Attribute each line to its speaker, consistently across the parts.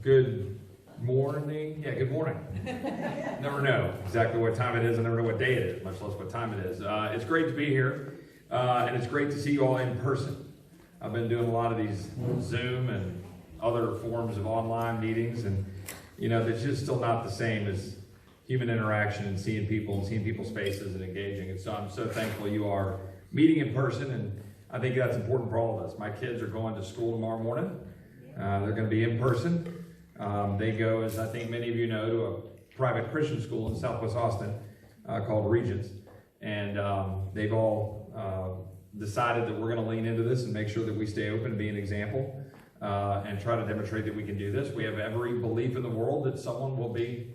Speaker 1: Good morning. Yeah, good morning. Never know exactly what time it is. I never know what day it is, much less what time it is. It's great to be here, and it's great to see you all in person. I've been doing a lot of these Zoom and other forms of online meetings, and you know, they're just still not the same as human interaction and seeing people and seeing people's faces and engaging. And so I'm so thankful you are meeting in person, and I think that's important for all of us. My kids are going to school tomorrow morning. They're going to be in person. They go, as I think many of you know, to a private Christian school in Southwest Austin called Regents. And they've all decided that we're going to lean into this and make sure that we stay open and be an example and try to demonstrate that we can do this. We have every belief in the world that someone will be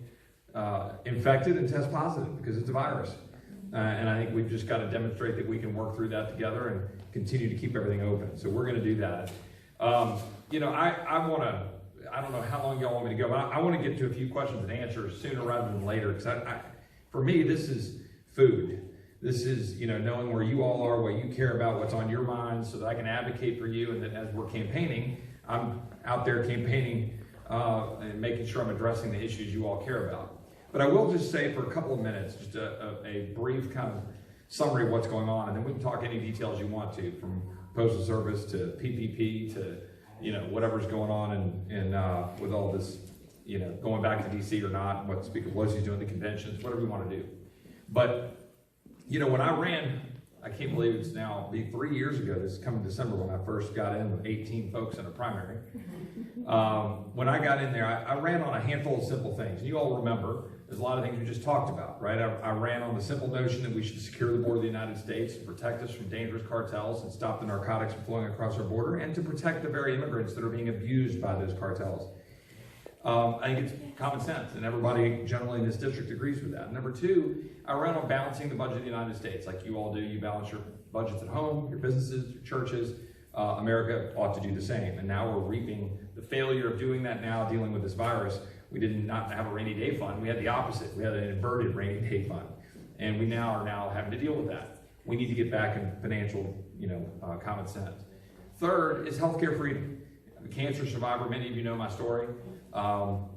Speaker 1: infected and test positive because it's a virus. And I think we've just got to demonstrate that we can work through that together and continue to keep everything open. So we're going to do that. You know, I want to, I don't know how long y'all want me to go, but I want to get to a few questions and answers sooner rather than later. Because for me, this is food. This is, you know, knowing where you all are, what you care about, what's on your mind, so that I can advocate for you. And that as we're campaigning, I'm out there campaigning and making sure I'm addressing the issues you all care about. But I will just say for a couple of minutes, just a brief kind of summary of what's going on, and then we can talk any details you want to, from Postal Service to PPP to, you know, whatever's going on and with all this, you know, going back to DC or not, what Speaker Pelosi's doing, the conventions, whatever you want to do. But, you know, when I ran, I can't believe it's now 3 years ago, this coming December, when I first got in with 18 folks in a primary. When I got in there, I ran on a handful of simple things. And you all remember, there's a lot of things we just talked about, right? I ran on the simple notion that we should secure the border of the United States and protect us from dangerous cartels and stop the narcotics from flowing across our border, and to protect the very immigrants that are being abused by those cartels. I think it's common sense, and everybody generally in this district agrees with that. Number two, I ran on balancing the budget of the United States, like you all do. You balance your budgets at home, your businesses, your churches. America ought to do the same, and now we're reaping the failure of doing that now, dealing with this virus. We did not have a rainy day fund. We had the opposite. We had an inverted rainy day fund. And we now are having to deal with that. We need to get back in financial, you know, common sense. Third is healthcare freedom. I'm a cancer survivor. Many of you know my story.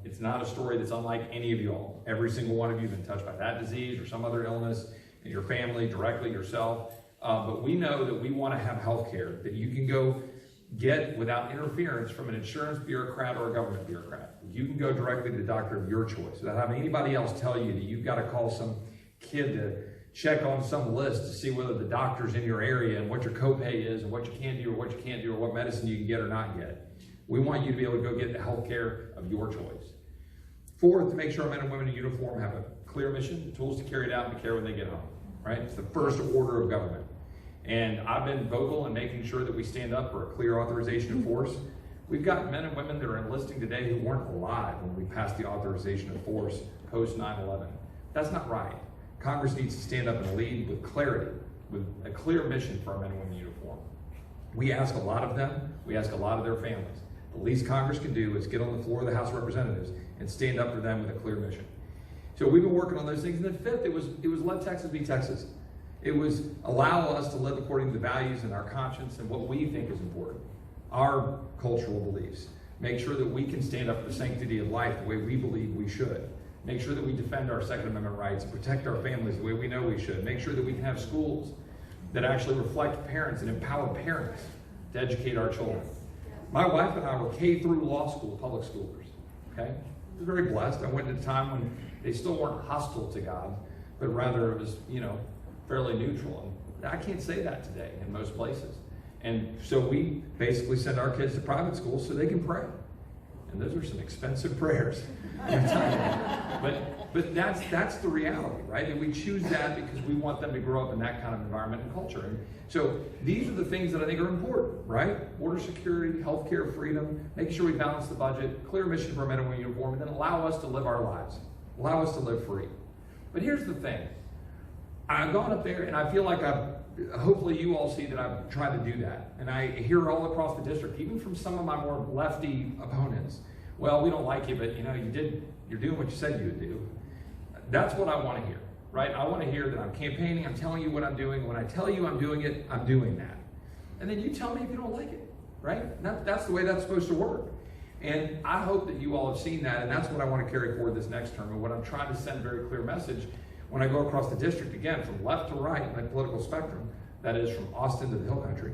Speaker 1: It's not a story that's unlike any of you all. Every single one of you have been touched by that disease or some other illness in your family, directly yourself. But we know that we want to have healthcare that you can go get without interference from an insurance bureaucrat or a government bureaucrat. You can go directly to the doctor of your choice without having anybody else tell you that you've got to call some kid to check on some list to see whether the doctor's in your area and what your copay is and what you can do or what you can't do or what medicine you can get or not get. We want you to be able to go get the health care of your choice. Fourth, to make sure our men and women in uniform have a clear mission, the tools to carry it out, and to care when they get home, right? It's the first order of government. And I've been vocal in making sure that we stand up for a clear authorization of force. We've got men and women that are enlisting today who weren't alive when we passed the authorization of force post 9/11. That's not right. Congress needs to stand up and lead with clarity, with a clear mission for our men and women in uniform. We ask a lot of them. We ask a lot of their families. The least Congress can do is get on the floor of the House of Representatives and stand up for them with a clear mission. So we've been working on those things. And then fifth, it was let Texas be Texas. It was allow us to live according to the values and our conscience and what we think is important, our cultural beliefs. Make sure that we can stand up for the sanctity of life the way we believe we should. Make sure that we defend our Second Amendment rights and protect our families the way we know we should. Make sure that we can have schools that actually reflect parents and empower parents to educate our children. My wife and I were K through law school public schoolers, okay? I was very blessed. I went at a time when they still weren't hostile to God, but rather it was, you know, fairly neutral. And I can't say that today in most places. And so we basically send our kids to private schools so they can pray. And those are some expensive prayers. But that's the reality, right? And we choose that because we want them to grow up in that kind of environment and culture. And so these are the things that I think are important, right? Border security, healthcare freedom, making sure we balance the budget, clear mission for our men and women in uniform, and then allow us to live our lives, allow us to live free. But here's the thing. I've gone up there and I feel like hopefully you all see that I've tried to do that. And I hear all across the district, even from some of my more lefty opponents, well, we don't like you, but you know, you're doing what you said you would do. That's what I want to hear, right? I want to hear that I'm campaigning, I'm telling you what I'm doing. When I tell you I'm doing it, I'm doing that. And then you tell me if you don't like it, right? That's the way that's supposed to work. And I hope that you all have seen that, and that's what I want to carry forward this next term, and what I'm trying to send a very clear message when I go across the district, again, from left to right in the political spectrum, that is from Austin to the Hill Country,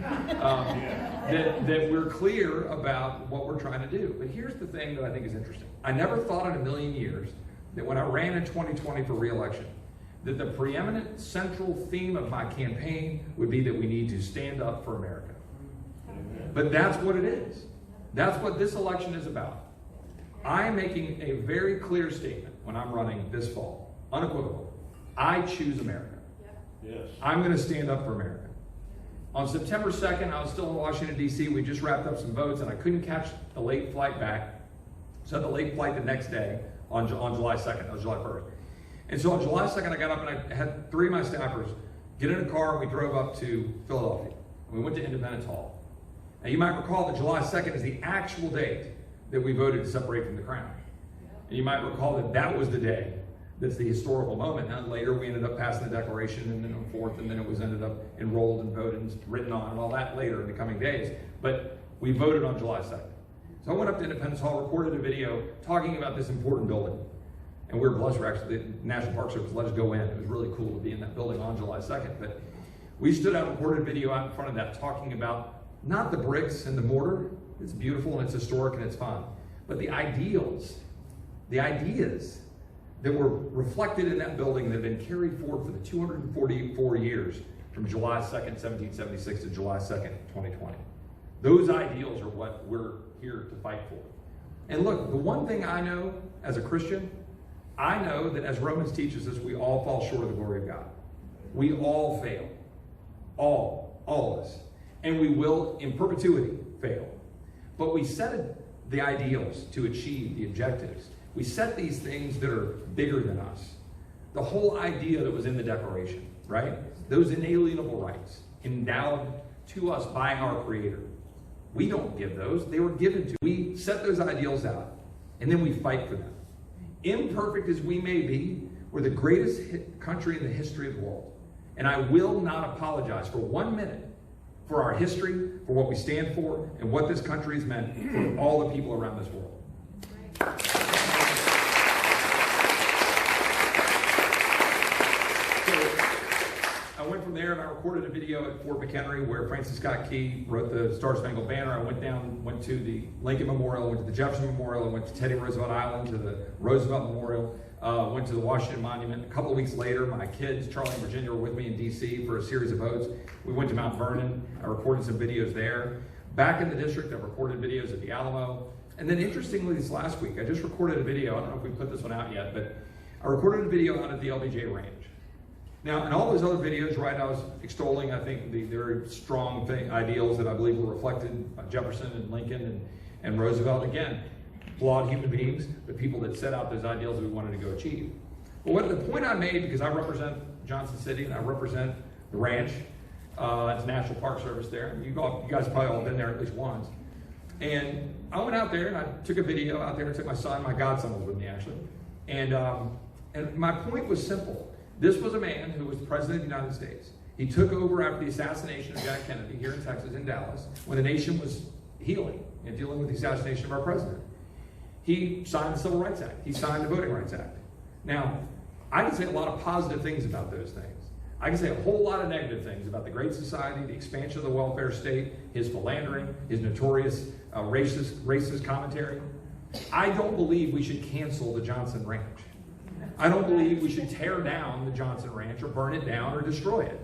Speaker 1: that we're clear about what we're trying to do. But here's the thing that I think is interesting. I never thought in a million years that when I ran in 2020 for re-election, that the preeminent central theme of my campaign would be that we need to stand up for America. But that's what it is. That's what this election is about. I am making a very clear statement when I'm running this fall, unequivocal. I choose America.
Speaker 2: Yes.
Speaker 1: I'm going to stand up for America. On September 2nd, I was still in Washington, D.C. We just wrapped up some votes, and I couldn't catch the late flight back. So I had the late flight the next day on July 2nd. That was July 1st. And so on July 2nd, I got up and I had 3 of my staffers get in a car, and we drove up to Philadelphia. We went to Independence Hall. Now, you might recall that July 2nd is the actual date that we voted to separate from the crown. And you might recall that that was the day that's the historical moment. And later we ended up passing the Declaration and then forth, and then it was ended up enrolled and voted and written on and all that later in the coming days. But we voted on July 2nd. So I went up to Independence Hall, recorded a video talking about this important building. And we were blessed, actually, the National Park Service let us go in. It was really cool to be in that building on July 2nd. But we stood out and recorded a video out in front of that talking about not the bricks and the mortar. It's beautiful and it's historic and it's fun. But the ideals, the ideas that were reflected in that building that have been carried forward for the 244 years from July 2nd, 1776 to July 2nd, 2020. Those ideals are what we're here to fight for. And look, the one thing I know as a Christian, I know that as Romans teaches us, we all fall short of the glory of God. We all fail. All of us. And we will, in perpetuity, fail. But we set the ideals to achieve the objectives. We set these things that are bigger than us. The whole idea that was in the Declaration, right? Those inalienable rights endowed to us by our Creator. We don't give those. They were given to us. We set those ideals out, and then we fight for them. Imperfect as we may be, we're the greatest country in the history of the world. And I will not apologize for 1 minute for our history, for what we stand for, and what this country has meant for all the people around this world. I went from there and I recorded a video at Fort McHenry where Francis Scott Key wrote the Star Spangled Banner. I went to the Lincoln Memorial, went to the Jefferson Memorial, I went to Teddy Roosevelt Island, to the Roosevelt Memorial, went to the Washington Monument. A couple of weeks later, my kids, Charlie and Virginia, were with me in D.C. for a series of votes. We went to Mount Vernon. I recorded some videos there. Back in the district, I recorded videos at the Alamo. And then interestingly, this last week, I just recorded a video. I don't know if we put this one out yet, but I recorded a video out at the LBJ Ranch. Now, in all those other videos, right, I was extolling, I think, the very strong ideals that I believe were reflected by Jefferson and Lincoln and Roosevelt. Again, flawed human beings, but people that set out those ideals that we wanted to go achieve. But what the point I made, because I represent Johnson City and I represent the ranch, it's National Park Service there. You guys have probably all been there at least once. And I went out there and I took a video out there. I took my son, my godson was with me actually. And my point was simple. This was a man who was the President of the United States. He took over after the assassination of Jack Kennedy here in Texas, in Dallas, when the nation was healing and dealing with the assassination of our president. He signed the Civil Rights Act. He signed the Voting Rights Act. Now, I can say a lot of positive things about those things. I can say a whole lot of negative things about the Great Society, the expansion of the welfare state, his philandering, his notorious racist commentary. I don't believe we should cancel the Johnson Ranch. I don't believe we should tear down the Johnson Ranch or burn it down or destroy it.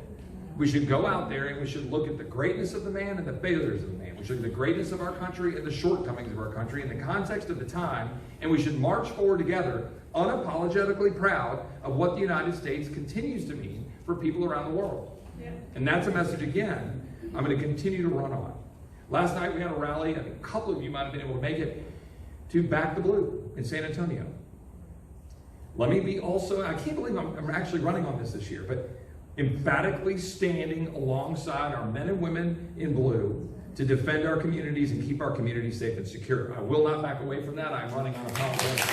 Speaker 1: We should go out there and we should look at the greatness of the man and the failures of the man. We should look at the greatness of our country and the shortcomings of our country in the context of the time, and we should march forward together, unapologetically proud of what the United States continues to mean for people around the world. Yeah. And that's a message, again, I'm going to continue to run on. Last night we had a rally, I think a couple of you might have been able to make it, to Back the Blue in San Antonio. Let me be also, I can't believe I'm actually running on this year, but emphatically standing alongside our men and women in blue to defend our communities and keep our communities safe and secure. I will not back away from that. I'm running on a politics.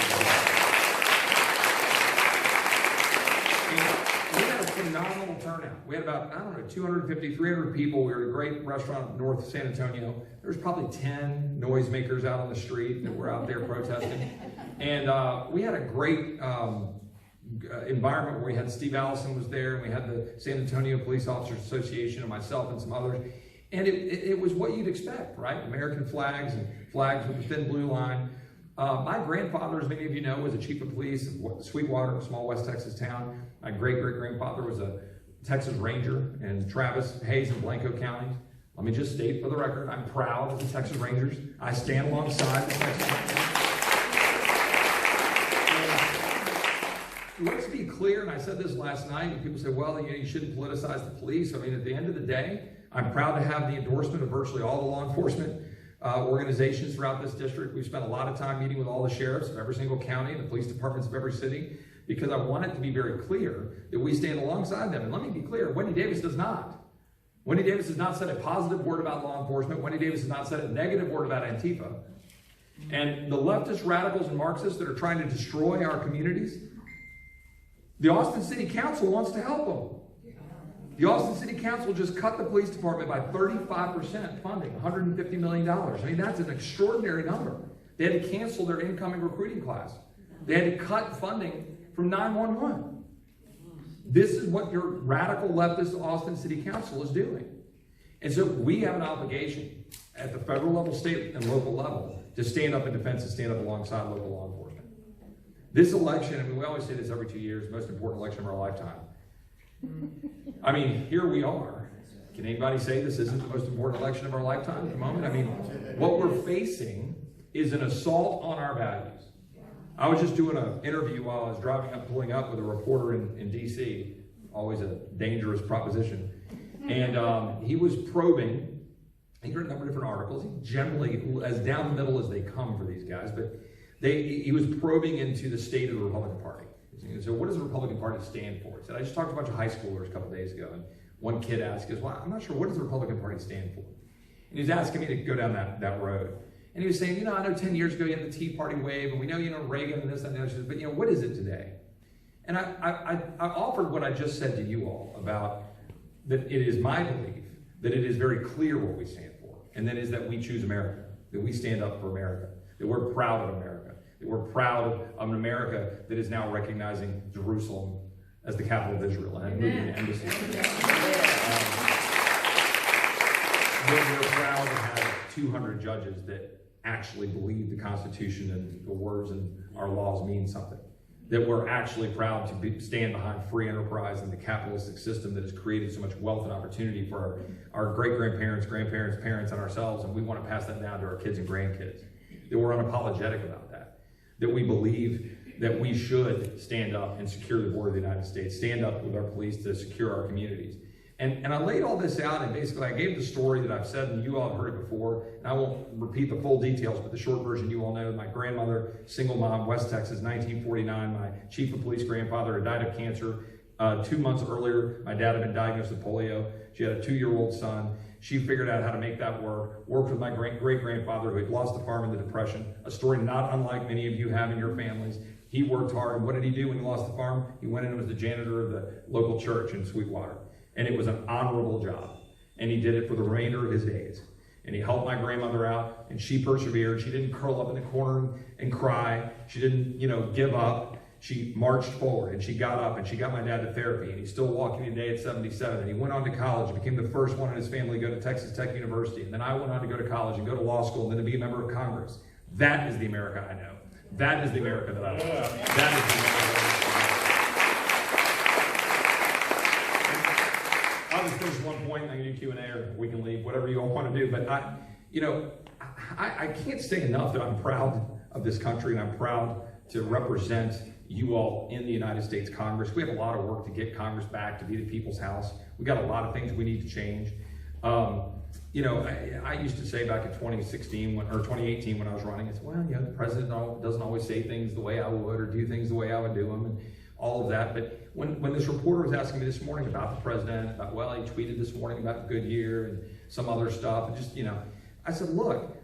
Speaker 1: We got to put phenomenal turnout. We had about, 250, 300 people. We were at a great restaurant north of San Antonio. There was probably 10 noisemakers out on the street that were out there protesting. And we had a great environment where we had Steve Allison was there, and we had the San Antonio Police Officers Association and myself and some others. And it was what you'd expect, right? American flags and flags with the thin blue line. My grandfather, as many of you know, was a chief of police in Sweetwater, a small West Texas town. My great-great-grandfather was a Texas Ranger in Travis, Hays, and Blanco counties. Let me just state for the record, I'm proud of the Texas Rangers. I stand alongside the Texas Rangers. And let's be clear, and I said this last night, and people say, well, you shouldn't politicize the police. I mean, at the end of the day, I'm proud to have the endorsement of virtually all the law enforcement organizations throughout this district. We've spent a lot of time meeting with all the sheriffs of every single county and the police departments of every city, because I want it to be very clear that we stand alongside them. And let me be clear, Wendy Davis does not. Wendy Davis has not said a positive word about law enforcement. Wendy Davis has not said a negative word about Antifa. And the leftist radicals and Marxists that are trying to destroy our communities, the Austin City Council wants to help them. The Austin City Council just cut the police department by 35% funding, $150 million. I mean, that's an extraordinary number. They had to cancel their incoming recruiting class. They had to cut funding from 911. This is what your radical leftist Austin City Council is doing. And so we have an obligation at the federal level, state, and local level to stand up in defense and stand up alongside local law enforcement. This election, I mean, we always say this every 2 years, the most important election of our lifetime. I mean, here we are. Can anybody say this isn't the most important election of our lifetime at the moment? I mean, what we're facing is an assault on our values. I was just doing an interview while I was pulling up with a reporter in D.C., always a dangerous proposition. And he was probing, he wrote a number of different articles. He generally, as down the middle as they come for these guys, but he was probing into the state of the Republican Party. So what does the Republican Party stand for? He said, I just talked to a bunch of high schoolers a couple days ago, and one kid asked, he goes, well, I'm not sure, what does the Republican Party stand for? And he was asking me to go down that road. And he was saying, I know 10 years ago you had the Tea Party wave, and we know, Reagan and this and that, but what is it today? And I offered what I just said to you all about that it is my belief that it is very clear what we stand for, and that is that we choose America, that we stand up for America, that we're proud of America. We're proud of an America that is now recognizing Jerusalem as the capital of Israel and moving the embassy. We're proud to have 200 judges that actually believe the Constitution and the words and our laws mean something. That we're actually proud to stand behind free enterprise and the capitalistic system that has created so much wealth and opportunity for our great-grandparents, grandparents, parents, and ourselves, and we want to pass that down to our kids and grandkids. That we're unapologetic about that. That we believe that we should stand up and secure the border of the United States, stand up with our police to secure our communities. And I laid all this out, and basically I gave the story that I've said, and you all have heard it before, and I won't repeat the full details, but the short version you all know. My grandmother, single mom, West Texas, 1949. My chief of police grandfather had died of cancer 2 months earlier. My dad had been diagnosed with polio. She had a 2-year-old son. She figured out how to make that work, worked with my great-grandfather who had lost the farm in the Depression, a story not unlike many of you have in your families. He worked hard. What did he do when he lost the farm? He went in and was the janitor of the local church in Sweetwater. And it was an honorable job. And he did it for the remainder of his days. And he helped my grandmother out, and she persevered. She didn't curl up in the corner and cry. She didn't, give up. She marched forward, and she got up, and she got my dad to therapy, and he's still walking today at 77, and he went on to college and became the first one in his family to go to Texas Tech University, and then I went on to go to college and go to law school, and then to be a member of Congress. That is the America I know. That is the America that I love. That is the America. I'll just finish one point, and I can do Q&A, or we can leave, whatever you all want to do, but I can't say enough that I'm proud of this country, and I'm proud to represent you all in the United States Congress. We have a lot of work to get Congress back to be the people's house. We got a lot of things we need to change. I used to say back in 2016 or 2018 when I was running, it's, the president doesn't always say things the way I would or do things the way I would do them and all of that. But when this reporter was asking me this morning about the president, about, he tweeted this morning about Goodyear and some other stuff, and just, I said, look,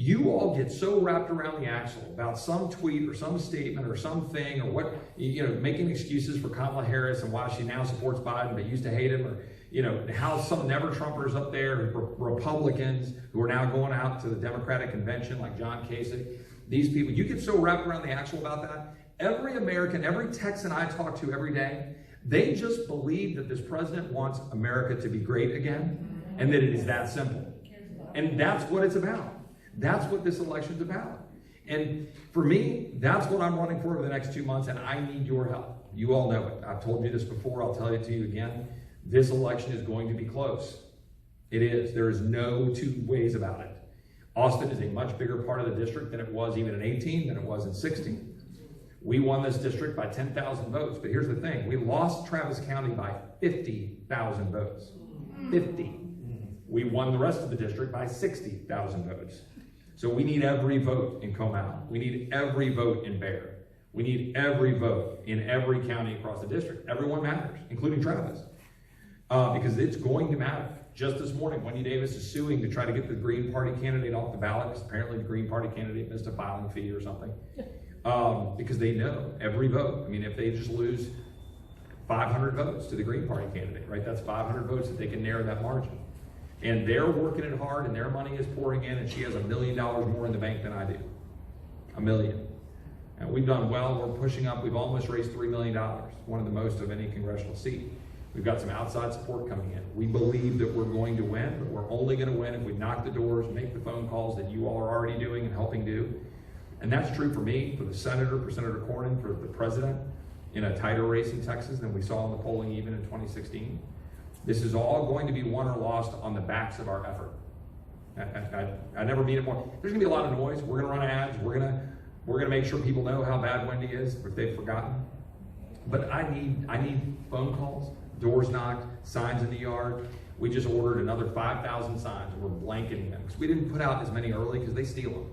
Speaker 1: You all get so wrapped around the axle about some tweet or some statement or something or what, making excuses for Kamala Harris and why she now supports Biden but used to hate him, or, how some never-Trumpers up there, Republicans who are now going out to the Democratic convention like John Kasich, these people, you get so wrapped around the axle about that. Every American, every Texan I talk to every day, they just believe that this president wants America to be great again and that it is that simple. And that's what it's about. That's what this election's about. And for me, that's what I'm running for over the next 2 months, and I need your help. You all know it. I've told you this before. I'll tell it to you again. This election is going to be close. It is. There is no two ways about it. Austin is a much bigger part of the district than it was even in 18, than it was in 16. We won this district by 10,000 votes, but here's the thing. We lost Travis County by 50,000 votes. 50. We won the rest of the district by 60,000 votes. So we need every vote in Comal. We need every vote in Bear. We need every vote in every county across the district. Everyone matters, including Travis, because it's going to matter. Just this morning, Wendy Davis is suing to try to get the Green Party candidate off the ballot because apparently the Green Party candidate missed a filing fee or something. Because they know every vote. I mean, if they just lose 500 votes to the Green Party candidate, right? That's 500 votes that they can narrow that margin. And they're working it hard and their money is pouring in, and she has $1 million more in the bank than I do. $1 million. And we've done well, we're pushing up, we've almost raised $3 million, one of the most of any congressional seat. We've got some outside support coming in. We believe that we're going to win, but we're only going to win if we knock the doors, make the phone calls that you all are already doing and helping do. And that's true for me, for the senator, for Senator Cornyn, for the president, in a tighter race in Texas than we saw in the polling even in 2016. This is all going to be won or lost on the backs of our effort. I never mean it more. There's gonna be a lot of noise. We're gonna run ads. We're gonna make sure people know how bad Wendy is if they've forgotten. But I need phone calls, doors knocked, signs in the yard. We just ordered another 5,000 signs and we're blanketing them because we didn't put out as many early because they steal them.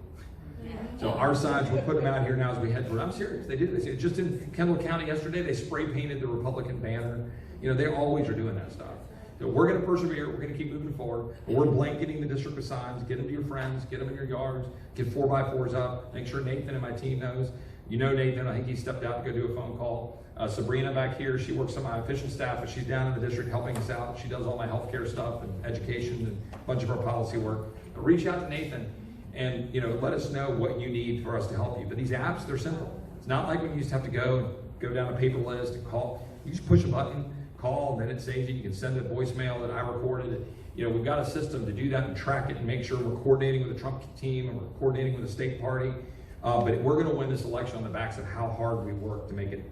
Speaker 1: So our signs, we're putting them out here now as we head through. I'm serious. They did this. Just in Kendall County yesterday, they spray painted the Republican banner. They always are doing that stuff. So we're going to persevere. We're going to keep moving forward. We're blanketing the district with signs. Get them to your friends. Get them in your yards. Get 4x4s up. Make sure Nathan and my team knows. You know Nathan. I think he stepped out to go do a phone call. Sabrina back here, she works on my official staff, but she's down in the district helping us out. She does all my healthcare stuff and education and a bunch of our policy work. But reach out to Nathan and let us know what you need for us to help you. But these apps, they're simple. It's not like when you used to have to go down a paper list and call. You just push a button, call, and then it saves you. You can send a voicemail that I recorded. We've got a system to do that and track it and make sure we're coordinating with the Trump team and we're coordinating with the state party. But we're going to win this election on the backs of how hard we work to make it,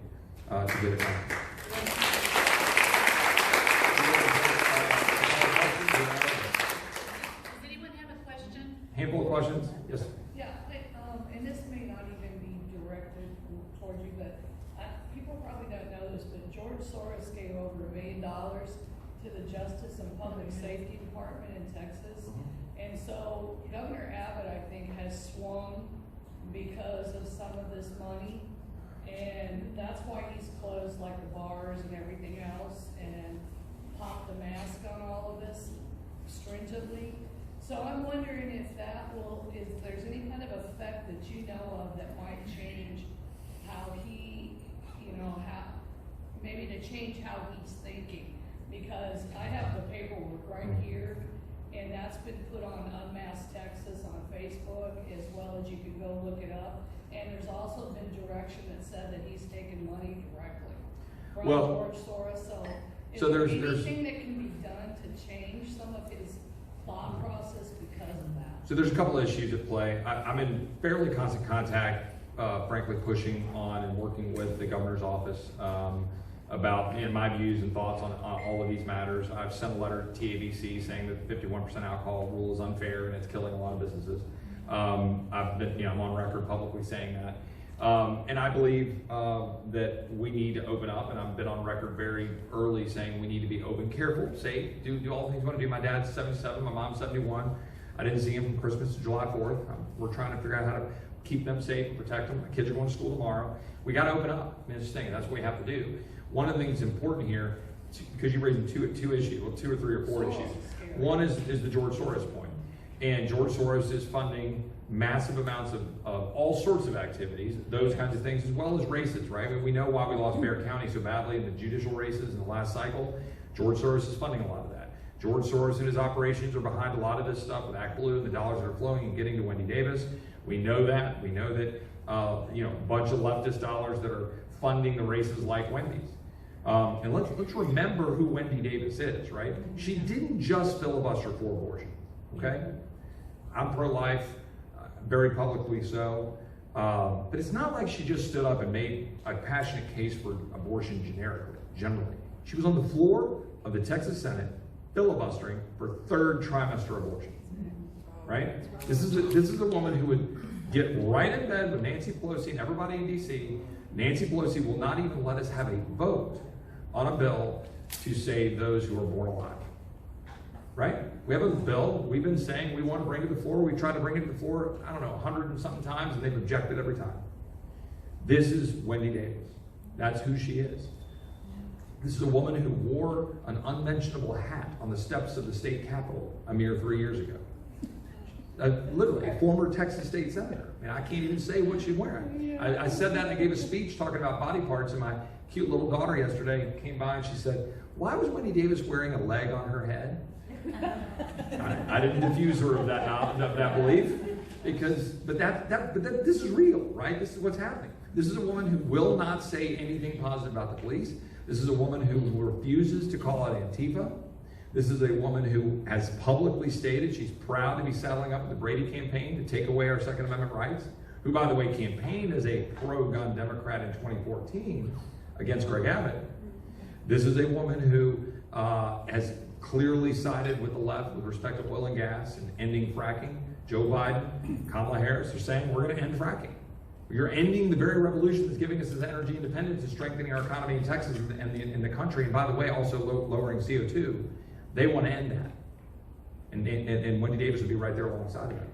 Speaker 1: to get it done.
Speaker 2: Does anyone have a question?
Speaker 1: Handful of questions? Yes.
Speaker 3: Yeah, and this may not even be directed towards you, but people probably don't know this, but George Soros gave over $1 million to the Justice and Public Safety Department in Texas. And so Governor Abbott, I think, has swung because of some of this money. And that's why he's closed like the bars and everything else and popped the mask on all of this stringently. So I'm wondering if there's any kind of effect that you know of that might change how he, maybe to change how he's thinking. Because I have the paperwork right here, and that's been put on Unmasked Texas on Facebook, as well as you can go look it up. And there's also been direction that said that he's taken money directly from George Soros. So there's anything that can be done to change some of his thought process because of that?
Speaker 1: So there's a couple of issues at play. I'm in fairly constant contact, frankly, pushing on and working with the governor's office about my views and thoughts on all of these matters. I've sent a letter to TABC saying that the 51% alcohol rule is unfair and it's killing a lot of businesses. I've been, I'm on record publicly saying that. And I believe that we need to open up, and I've been on record very early saying we need to be open, careful, safe, do all the things we want to do. My dad's 77, my mom's 71. I didn't see him from Christmas to July 4th. We're trying to figure out how to keep them safe and protect them. My kids are going to school tomorrow. We got to open up. I mean, it's the thing. That's what we have to do. One of the things that's important here, because you're raising two issues, well, 2 or 3 or 4 issues. One is the George Soros point. And George Soros is funding massive amounts of all sorts of activities, those kinds of things, as well as races, right? I mean, we know why we lost Bexar County so badly in the judicial races in the last cycle. George Soros is funding a lot of that. George Soros and his operations are behind a lot of this stuff with ActBlue and the dollars that are flowing and getting to Wendy Davis. We know that. We know that, a bunch of leftist dollars that are funding the races like Wendy's. And let's remember who Wendy Davis is, right? She didn't just filibuster for abortion, okay? I'm pro-life, very publicly so, but it's not like she just stood up and made a passionate case for abortion generally. She was on the floor of the Texas Senate filibustering for third trimester abortions, right? This is a woman who would get right in bed with Nancy Pelosi and everybody in DC. Nancy Pelosi will not even let us have a vote on a bill to save those who are born alive, right? We have a bill, we've been saying we want to bring it to the floor. We tried to bring it to the floor, 100 and something times, and they've objected every time. This is Wendy Davis. That's who she is. This is a woman who wore an unmentionable hat on the steps of the state capitol a mere 3 years ago. Literally, a former Texas state senator. I mean, I can't even say what she's wearing. I said that and I gave a speech talking about body parts, and my cute little daughter yesterday came by and she said, "Why was Wendy Davis wearing a leg on her head?" I didn't diffuse her of that belief, but this is real, right? This is what's happening. This is a woman who will not say anything positive about the police. This is a woman who refuses to call out Antifa. This is a woman who has publicly stated she's proud to be saddling up with the Brady campaign to take away our Second Amendment rights, who, by the way, campaigned as a pro-gun Democrat in 2014 against Greg Abbott. This is a woman who has clearly sided with the left with respect to oil and gas and ending fracking. Joe Biden, Kamala Harris are saying we're going to end fracking. You're ending the very revolution that's giving us this energy independence and strengthening our economy in Texas and in the country, and by the way, also lowering CO2. They want to end that. And Wendy Davis would be right there alongside of it.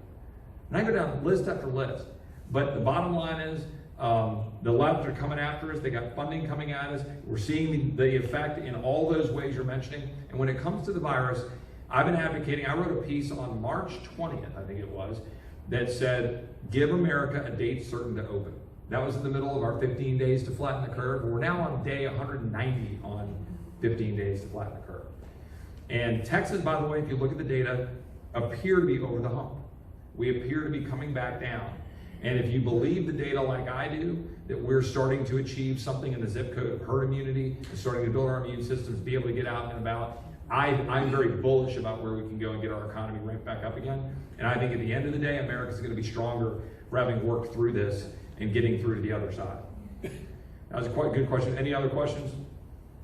Speaker 1: And I go down list after list. But the bottom line is, the left are coming after us. They got funding coming at us. We're seeing the effect in all those ways you're mentioning. And when it comes to the virus, I've been advocating, I wrote a piece on March 20th, I think it was, that said, give America a date certain to open. That was in the middle of our 15 days to flatten the curve. We're now on day 190 on 15 days to flatten the curve. And Texas, by the way, if you look at the data, appear to be over the hump. We appear to be coming back down. And if you believe the data like I do, that we're starting to achieve something in the zip code of herd immunity and starting to build our immune systems, be able to get out and about, I'm very bullish about where we can go and get our economy ramped back up again. And I think at the end of the day, America's going to be stronger for having worked through this and getting through to the other side. That was a quite good question. Any other questions?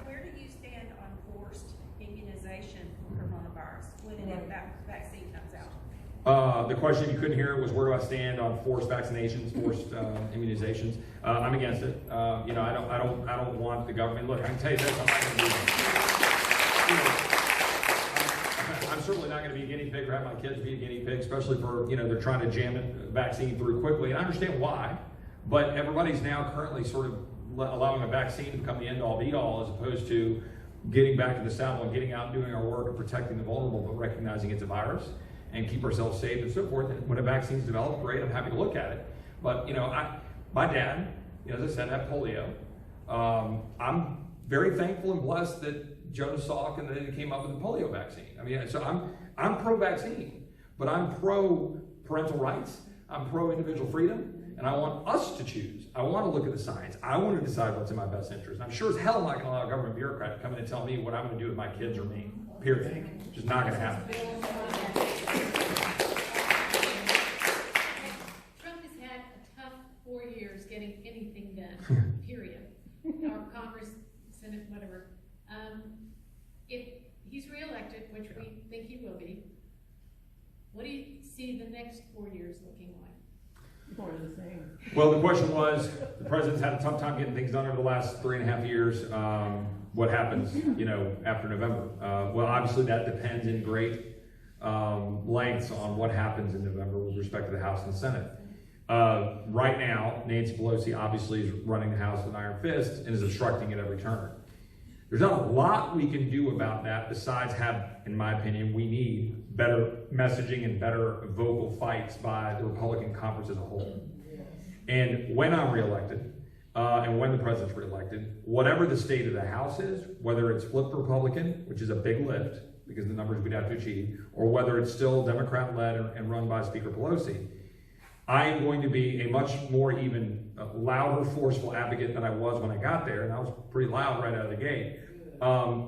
Speaker 4: Where do you stand on forced immunization for coronavirus when that vaccine comes out?
Speaker 1: The question you couldn't hear was, where do I stand on forced vaccinations, forced immunizations? I'm against it. I don't want the government. Look, I can tell you this. I'm not going to do that. I'm certainly not going to be a guinea pig or have my kids be a guinea pig, especially for, they're trying to jam a vaccine through quickly. And I understand why, but everybody's now currently sort of allowing a vaccine to become the end-all be-all as opposed to getting back to the saddle and getting out and doing our work and protecting the vulnerable, but recognizing it's a virus and keep ourselves safe and so forth. And when a vaccine's developed, great, I'm happy to look at it. But, my dad, as I said, had polio. I'm very thankful and blessed that Jonas Salk and then came up with the polio vaccine. So I'm pro-vaccine, but I'm pro-parental rights. I'm pro-individual freedom, and I want us to choose. I want to look at the science. I want to decide what's in my best interest. I'm sure as hell not going to allow a government bureaucrat to come in and tell me what I'm going to do with my kids or me. Period. Just not going to happen.
Speaker 2: Trump has had a tough 4 years getting anything done, period. Our Congress, Senate, whatever. If he's reelected, which we think he will be, what do you see the next 4 years looking like?
Speaker 3: More of the same.
Speaker 1: Well, the question was, the president's had a tough time getting things done over the last 3.5 years. What happens, after November? Well, obviously that depends in great lengths on what happens in November with respect to the House and the Senate. Right now, Nancy Pelosi obviously is running the House with an iron fist and is obstructing at every turn. There's not a lot we can do about that besides have, in my opinion, we need better messaging and better vocal fights by the Republican conference as a whole. And when I'm reelected, and when the president's reelected, whatever the state of the House is, whether it's flipped Republican, which is a big lift because of the numbers we'd have to achieve, or whether it's still Democrat-led and run by Speaker Pelosi, I am going to be a much more even louder, forceful advocate than I was when I got there, and I was pretty loud right out of the gate,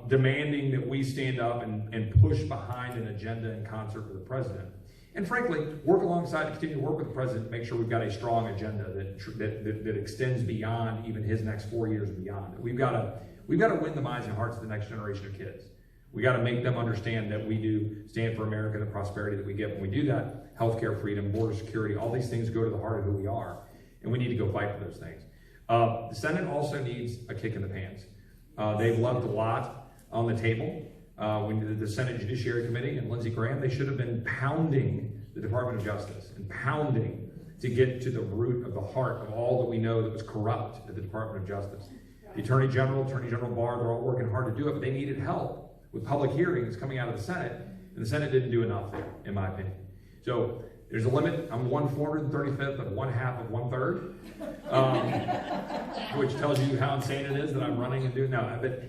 Speaker 1: demanding that we stand up and push behind an agenda in concert with the president. And frankly, work alongside and continue to work with the president to make sure we've got a strong agenda that extends beyond even his next 4 years and beyond. We've got to win the minds and hearts of the next generation of kids. We got to make them understand that we do stand for America and the prosperity that we get when we do that. Healthcare freedom, border security, all these things go to the heart of who we are, and we need to go fight for those things. The Senate also needs a kick in the pants. They've left a lot on the table. When the Senate Judiciary Committee and Lindsey Graham, they should have been pounding the Department of Justice and pounding to get to the root of the heart of all that we know that was corrupt at the Department of Justice. The Attorney General Barr, they're all working hard to do it, but they needed help with public hearings coming out of the Senate, and the Senate didn't do enough there, in my opinion. So there's a limit. I'm 1/435th of 1/2 of 1/3, which tells you how insane it is that I'm running and doing. No, but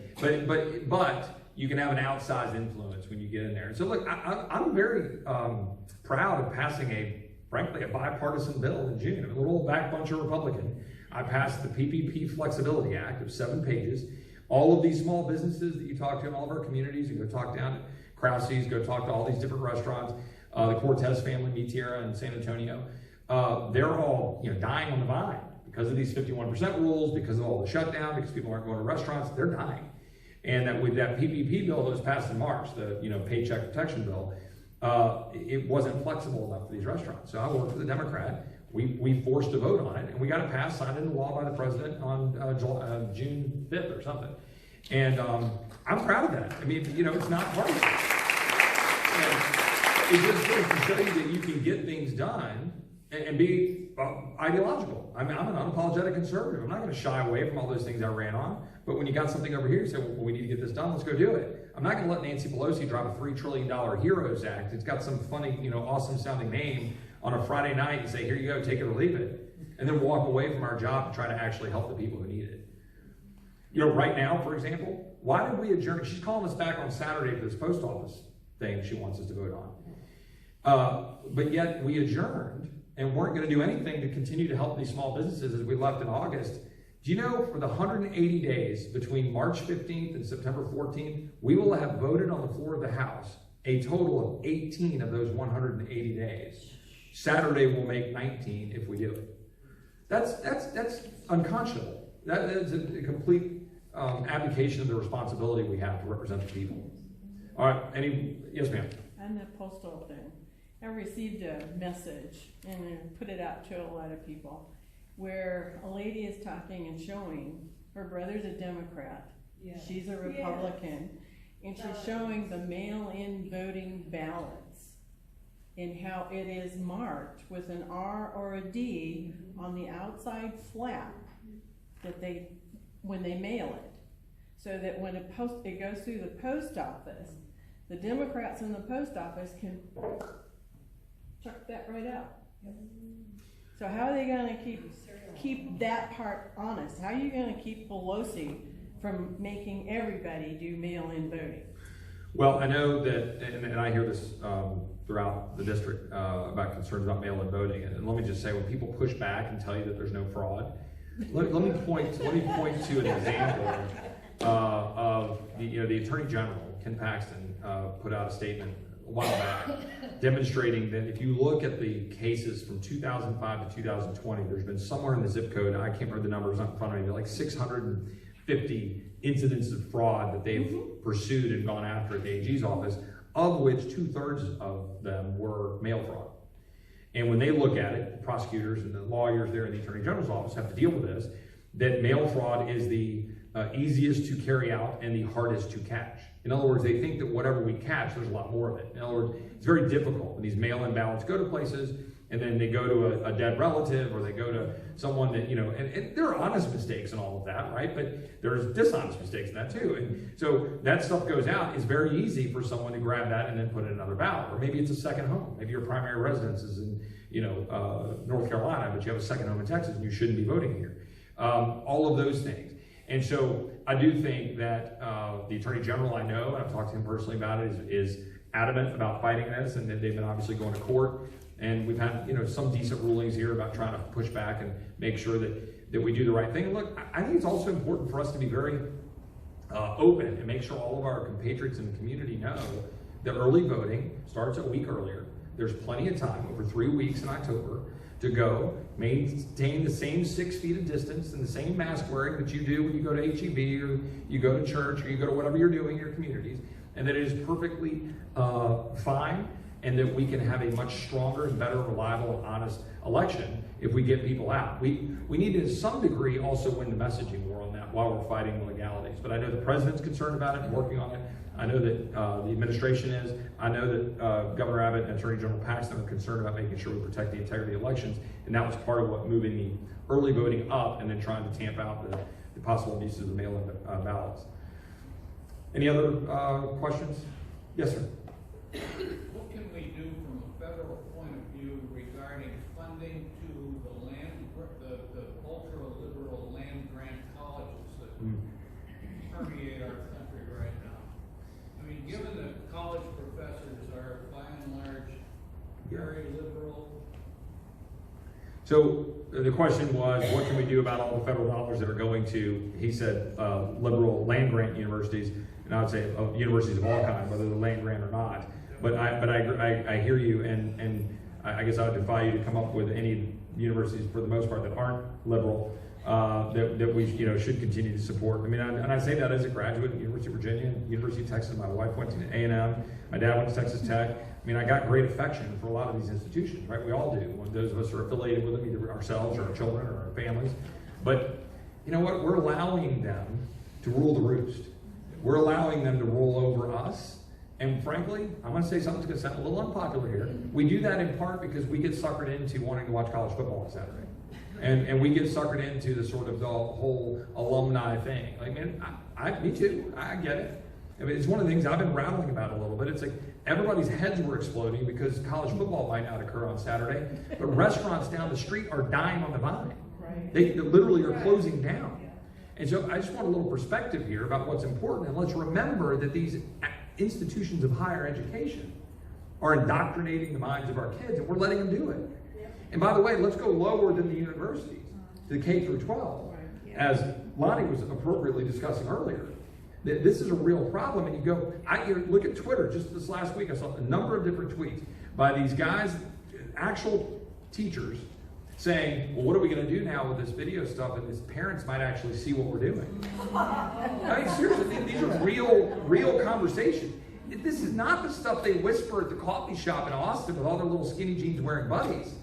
Speaker 1: you can have an outsized influence when you get in there. And so look, I'm very proud of passing frankly, a bipartisan bill in June. I'm a little backbencher Republican. I passed the PPP Flexibility Act of 7 pages. All of these small businesses that you talk to in all of our communities, you go talk down to Krause's, go talk to all these different restaurants, the Cortez family, Mi Tierra in San Antonio, they're all dying on the vine because of these 51% rules, because of all the shutdown, because people aren't going to restaurants, they're dying. And that with that PPP bill that was passed in March, the Paycheck Protection Bill, it wasn't flexible enough for these restaurants. So I worked with a Democrat. We forced a vote on it, and we got it passed, signed into law by the president on June 5th or something. And I'm proud of that. I mean, it's not partisan. And it just goes to show you that you can get things done and be ideological. I mean, I'm an unapologetic conservative. I'm not going to shy away from all those things I ran on. But when you got something over here, you say, well, we need to get this done, let's go do it. I'm not going to let Nancy Pelosi drop a $3 trillion HEROES Act. It's got some funny, awesome sounding name on a Friday night and say, here you go, take it or leave it. And then walk away from our job to try to actually help the people who need it. Right now, for example, why did we adjourn? She's calling us back on Saturday for this post office thing she wants us to vote on. But yet we adjourned and weren't going to do anything to continue to help these small businesses as we left in August. Do you know for the 180 days between March 15th and September 14th, we will have voted on the floor of the House a total of 18 of those 180 days. Saturday will make 19 if we do it. That's unconscionable. That is a complete abdication of the responsibility we have to represent the people. All right, yes ma'am.
Speaker 5: On the postal thing, I received a message and I put it out to a lot of people where a lady is talking and showing her brother's a Democrat, she's a Republican, and she's showing the mail-in voting ballots and how it is marked with an R or a D on the outside flap that when they mail it, so that when it goes through the post office, the Democrats in the post office can chuck that right out. So how are they going to keep that part honest? How are you going to keep Pelosi from making everybody do mail-in voting?
Speaker 1: Well, I know that, and I hear this throughout the district about concerns about mail-in voting. And let me just say, when people push back and tell you that there's no fraud, let me point to an example of the Attorney General, Ken Paxton, put out a statement a while back demonstrating that if you look at the cases from 2005 to 2020, there's been somewhere in the zip code, I can't remember the numbers, not in front of me, but like 650 incidents of fraud that they've pursued and gone after at the AG's office, of which 2/3 of them were mail fraud. And when they look at it, the prosecutors and the lawyers there in the Attorney General's office have to deal with this, that mail fraud is the easiest to carry out and the hardest to catch. In other words, they think that whatever we catch, there's a lot more of it. In other words, it's very difficult when these mail-in ballots go to places and then they go to a dead relative, or they go to someone that, and there are honest mistakes and all of that, right? But there's dishonest mistakes in that too. And so that stuff goes out. It's very easy for someone to grab that and then put it in another ballot. Or maybe it's a second home. Maybe your primary residence is in, North Carolina, but you have a second home in Texas and you shouldn't be voting here. All of those things. And so I do think that the Attorney General, I know, and I've talked to him personally about it, is adamant about fighting this, and that they've been obviously going to court. And we've had, some decent rulings here about trying to push back and make sure that we do the right thing. And look, I think it's also important for us to be very open and make sure all of our compatriots in the community know that early voting starts a week earlier. There's plenty of time, over 3 weeks in October, to go maintain the same 6 feet of distance and the same mask wearing that you do when you go to HEB, or you go to church, or you go to whatever you're doing in your communities, and that it is perfectly fine, and that we can have a much stronger and better, reliable, and honest election if we get people out. We need to, to some degree, also win the messaging war on that while we're fighting the legalities. But I know the president's concerned about it and working on it. I know that the administration is. I know that Governor Abbott and Attorney General Paxton are concerned about making sure we protect the integrity of elections. And that was part of what moving the early voting up and then trying to tamp out the possible abuses of mail-in ballots. Any other questions? Yes, sir.
Speaker 6: What can we do from a federal point of view regarding funding to the ultra-liberal land grant colleges that permeate our country right now? I mean, given that college professors are by and large very liberal.
Speaker 1: So the question was, what can we do about all the federal dollars that are going to, he said, liberal land grant universities, and I would say universities of all kinds, whether they're land grant or not. But I hear you, and I guess I would defy you to come up with any universities, for the most part, that aren't liberal, that we should continue to support. I mean, and I say that as a graduate of University of Virginia, University of Texas. My wife went to A&M. My dad went to Texas Tech. I mean, I got great affection for a lot of these institutions, right? We all do. Those of us are affiliated with them, either ourselves or our children or our families. But you know what? We're allowing them to rule the roost. We're allowing them to rule over us. And frankly, I'm going to say something that's going to sound a little unpopular here. We do that in part because we get suckered into wanting to watch college football on Saturday. And we get suckered into the sort of the whole alumni thing. Like, man, me too. I get it. I mean, it's one of the things I've been rattling about a little bit. It's like everybody's heads were exploding because college football might not occur on Saturday, but restaurants down the street are dying on the vine.
Speaker 3: Right.
Speaker 1: They literally are closing down. And so I just want a little perspective here about what's important. And let's remember that these institutions of higher education are indoctrinating the minds of our kids, and we're letting them do it. And by the way, let's go lower than the universities, to the K through 12, as Lonnie was appropriately discussing earlier. This is a real problem, and you look at Twitter. Just this last week, I saw a number of different tweets by these guys, actual teachers, saying, well, what are we going to do now with this video stuff, and his parents might actually see what we're doing. I mean, seriously, these are real conversations. This is not the stuff they whisper at the coffee shop in Austin with all their little skinny jeans wearing buddies.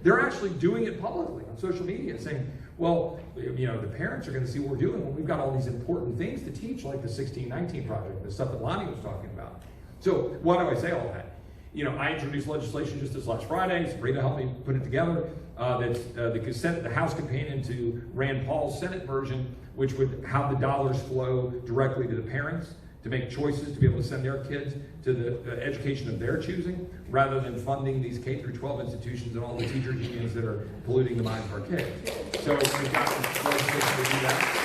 Speaker 1: They're actually doing it publicly on social media, saying, well, the parents are going to see what we're doing when we've got all these important things to teach, like the 1619 project, the stuff that Lonnie was talking about. So why do I say all that? I introduced legislation just this last Friday. Sabrina helped me put it together. That's the House companion to Rand Paul's Senate version, which would have the dollars flow directly to the parents to make choices to be able to send their kids to the education of their choosing, rather than funding these K through 12 institutions and all the teachers unions that are polluting the minds of our kids. So we've got legislation to do that.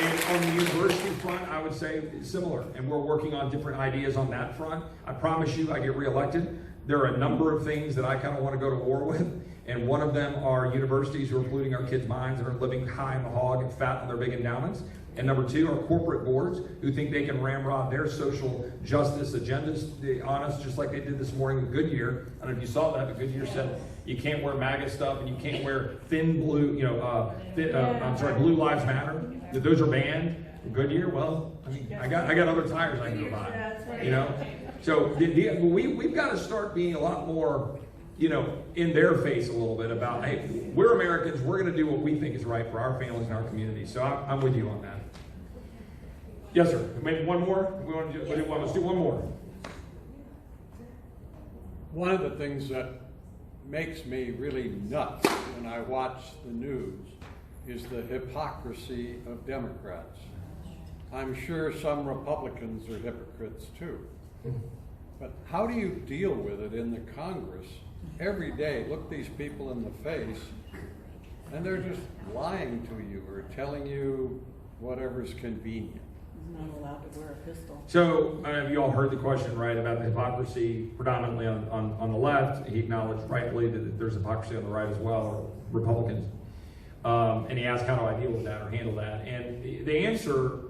Speaker 1: And on the university front, I would say similar, and we're working on different ideas on that front. I promise you, I get reelected, there are a number of things that I kind of want to go to war with, and one of them are universities who are polluting our kids' minds and are living high in the hog and fat on their big endowments. And number two are corporate boards who think they can ramrod their social justice agendas on us, just like they did this morning with Goodyear. I don't know if you saw that, but Goodyear said you can't wear MAGA stuff and you can't wear blue Blue Lives Matter. That those are banned. Goodyear, well, I mean, I got other tires I can go buy. So we've got to start being a lot more, in their face a little bit about, hey, we're Americans. We're going to do what we think is right for our families and our communities. So I'm with you on that. Yes, sir. Maybe one more. Let's do one more.
Speaker 7: One of the things that makes me really nuts when I watch the news is the hypocrisy of Democrats. I'm sure some Republicans are hypocrites too. But how do you deal with it in the Congress? Every day, look these people in the face, and they're just lying to you or telling you whatever's convenient.
Speaker 5: He's not allowed to wear a pistol.
Speaker 1: So, you all heard the question, right, about the hypocrisy predominantly on the left. He acknowledged rightfully that there's hypocrisy on the right as well, or Republicans. And he asked, how do I deal with that or handle that? And the answer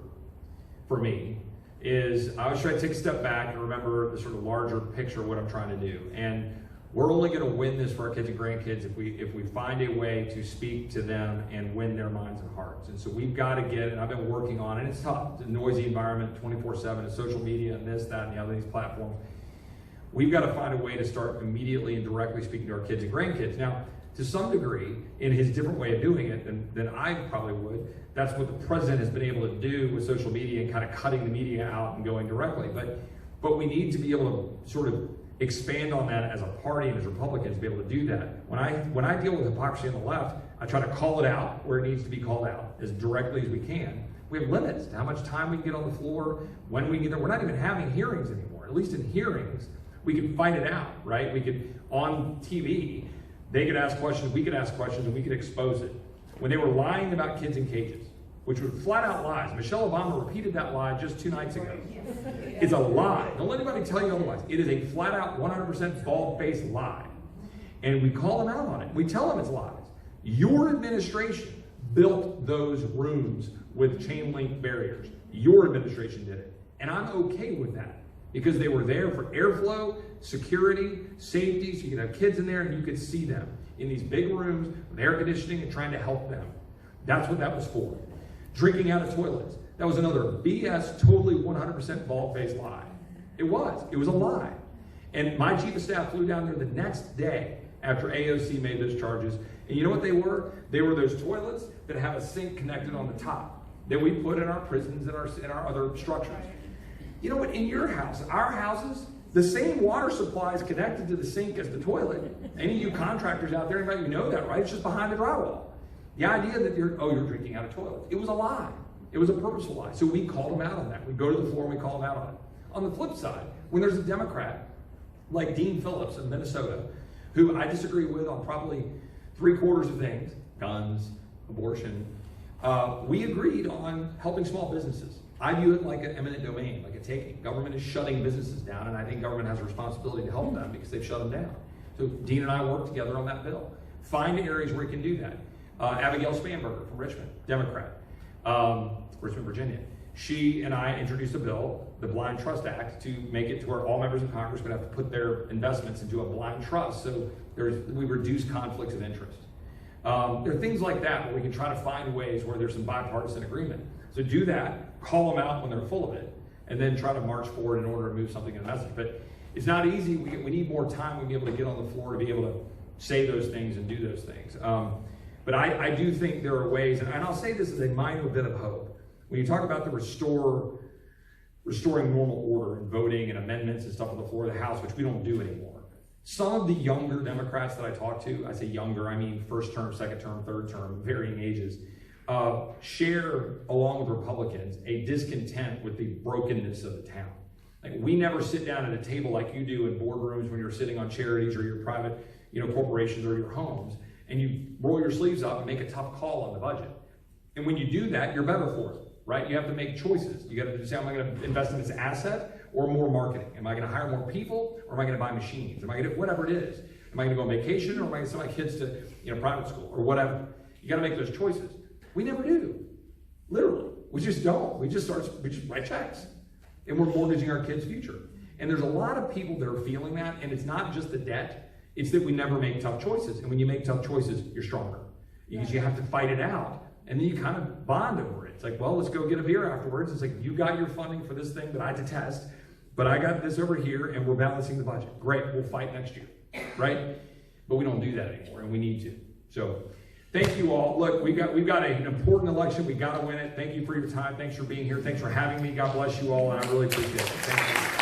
Speaker 1: for me is I always try to take a step back and remember the sort of larger picture of what I'm trying to do. And we're only going to win this for our kids and grandkids if we find a way to speak to them and win their minds and hearts. And so we've got to get, and I've been working on it, it's tough, it's a noisy environment, 24/7, and social media and this, that, and the other, these platforms. We've got to find a way to start immediately and directly speaking to our kids and grandkids. Now, to some degree, in his different way of doing it than I probably would, that's what the president has been able to do with social media and kind of cutting the media out and going directly. But we need to be able to sort of expand on that as a party and as Republicans to be able to do that. When I deal with hypocrisy on the left, I try to call it out where it needs to be called out as directly as we can. We have limits to how much time we can get on the floor, when we get there. We're not even having hearings anymore. At least in hearings, we can fight it out, right? We could, on TV, they could ask questions, we could ask questions, and we could expose it. When they were lying about kids in cages, which were flat out lies. Michelle Obama repeated that lie just 2 nights ago. It's a lie. Don't let anybody tell you otherwise. It is a flat out 100% bald-faced lie. And we call them out on it. We tell them it's lies. Your administration built those rooms with chain link barriers. Your administration did it. And I'm okay with that because they were there for airflow, security, safety, so you could have kids in there and you could see them in these big rooms with air conditioning and trying to help them. That's what that was for. Drinking out of toilets. That was another BS, totally 100% bald-faced lie. It was a lie. And my chief of staff flew down there the next day after AOC made those charges. And you know what they were? They were those toilets that have a sink connected on the top that we put in our prisons and our other structures. You know what? In your house, our houses, the same water supply is connected to the sink as the toilet. Any of you contractors out there, anybody, you know that, right? It's just behind the drywall. The idea that you're drinking out of toilets. It was a lie. It was a purposeful lie. So we called them out on that. We go to the floor and we call them out on it. On the flip side, when there's a Democrat like Dean Phillips in Minnesota, who I disagree with on probably 3/4 of things, guns, abortion, we agreed on helping small businesses. I view it like an eminent domain, like a taking. Government is shutting businesses down, and I think government has a responsibility to help them because they've shut them down. So Dean and I worked together on that bill. Find areas where we can do that. Abigail Spanberger from Richmond, Democrat, Richmond, Virginia. She and I introduced a bill, the Blind Trust Act, to make it to where all members of Congress would have to put their investments into a blind trust, so we reduce conflicts of interest. There are things like that where we can try to find ways where there's some bipartisan agreement. So do that, call them out when they're full of it, and then try to march forward in order to move something in a message. But it's not easy. We need more time to be able to get on the floor to be able to say those things and do those things. But I do think there are ways, and I'll say this as a minor bit of hope. When you talk about the restoring normal order and voting and amendments and stuff on the floor of the House, which we don't do anymore, some of the younger Democrats that I talk to, I say younger, I mean first term, second term, third term, varying ages, share, along with Republicans, a discontent with the brokenness of the town. Like, we never sit down at a table like you do in boardrooms when you're sitting on charities or your private, corporations or your homes, and you roll your sleeves up and make a tough call on the budget. And when you do that, you're better for it, right? You have to make choices. You got to say, am I going to invest in this asset or more marketing? Am I going to hire more people or am I going to buy machines? Am I going to, whatever it is. Am I going to go on vacation or am I going to send my kids to, private school or whatever? You got to make those choices. We never do. Literally. We just don't. We just write checks. And we're mortgaging our kids' future. And there's a lot of people that are feeling that, and it's not just the debt. It's that we never make tough choices. And when you make tough choices, you're stronger. Because you have to fight it out, and then you kind of bond over it. It's like, well, let's go get a beer afterwards. It's like, you got your funding for this thing that I detest, but I got this over here, and we're balancing the budget. Great, we'll fight next year, right? But we don't do that anymore, and we need to. So thank you all. Look, we've got an important election. We got to win it. Thank you for your time. Thanks for being here. Thanks for having me. God bless you all, and I really appreciate it. Thank you.